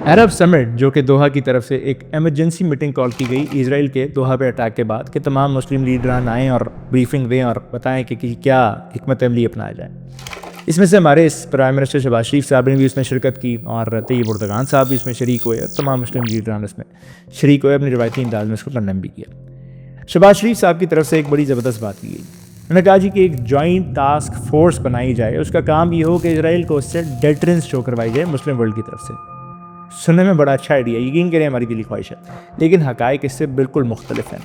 عرب سمٹ جو کہ دوحہ کی طرف سے ایک ایمرجنسی میٹنگ کال کی گئی اسرائیل کے دوحہ پہ اٹیک کے بعد کہ تمام مسلم لیڈران آئیں اور بریفنگ دیں اور بتائیں کہ کیا حکمت عملی اپنایا جائے۔ اس میں سے ہمارے پرائم منسٹر شہباز شریف صاحب نے بھی اس میں شرکت کی اور طیب اردگان صاحب بھی اس میں شریک ہوئے، تمام مسلم لیڈران اس میں شریک ہوئے، اپنی روایتی انداز میں اس کو کنڈیم بھی کیا۔ شہباز شریف صاحب کی طرف سے ایک بڑی زبردست بات کی گئی، انہوں نے کہا جی کہ ایک جوائنٹ ٹاسک فورس بنائی جائے، اس کا کام یہ ہو کہ اسرائیل کو اس سے ڈیٹرنس شو کروائی جائے مسلم ورلڈ کی طرف سے۔ سننے میں بڑا اچھا آئیڈیا، یقین کریں ہماری دلی خواہش ہے، لیکن حقائق اس سے بالکل مختلف ہیں۔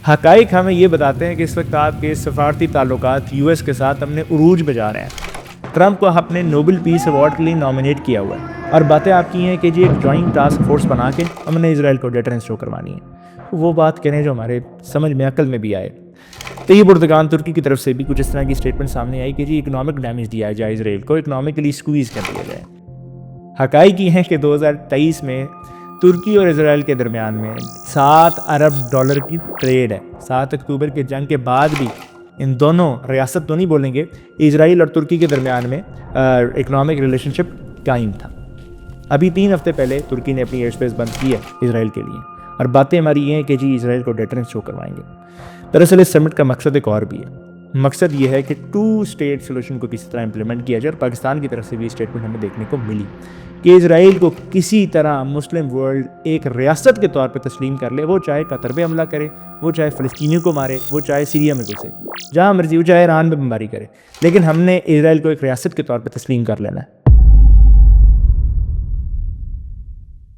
حقائق ہمیں یہ بتاتے ہیں کہ اس وقت آپ کے سفارتی تعلقات یو ایس کے ساتھ اپنے عروج پہ جا رہے ہیں۔ ٹرمپ کو اپنے نوبل پیس ایوارڈ کے لیے نامینیٹ کیا ہوا ہے، اور باتیں آپ کی ہیں کہ جی ایک جوائنٹ ٹاسک فورس بنا کے ہم نے اسرائیل کو ڈیٹرنس شو کروانی ہے۔ وہ بات کریں جو ہمارے سمجھ میں عقل میں بھی آئے۔ طیب اردگان ترکی کی طرف سے بھی کچھ اس طرح کی اسٹیٹمنٹ سامنے آئی کہ جی اکنامک ڈیمیج دیا جائے اسرائیل کو، اکنامکلی اسکویز کر دیا جائے۔ حقائق یہ ہیں کہ 2023 میں ترکی اور اسرائیل کے درمیان میں 7 ارب ڈالر کی ٹریڈ ہے۔ 7 اکتوبر کے جنگ کے بعد بھی ان دونوں، ریاست تو نہیں بولیں گے، اسرائیل اور ترکی کے درمیان میں اکنامک ریلیشن شپ قائم تھا۔ ابھی 3 ہفتے پہلے ترکی نے اپنی ایئر اسپیس بند کی ہے اسرائیل کے لیے، اور باتیں ہماری یہ ہیں کہ جی اسرائیل کو ڈیٹرنس شو کروائیں گے۔ دراصل اس سمٹ کا مقصد ایک اور بھی ہے، مقصد یہ ہے کہ 2 اسٹیٹ سولوشن کو کسی طرح امپلیمنٹ کیا جائے، اور پاکستان کی طرف سے بھی اسٹیٹمنٹ ہمیں دیکھنے کو ملی کہ اسرائیل کو کسی طرح مسلم ورلڈ ایک ریاست کے طور پہ تسلیم کر لے، وہ چاہے قطر پہ حملہ کرے، وہ چاہے فلسطینیوں کو مارے، وہ چاہے سیریا میں گھسے، جہاں مرضی، وہ چاہے ایران میں بمباری کرے، لیکن ہم نے اسرائیل کو ایک ریاست کے طور پہ تسلیم کر لینا ہے۔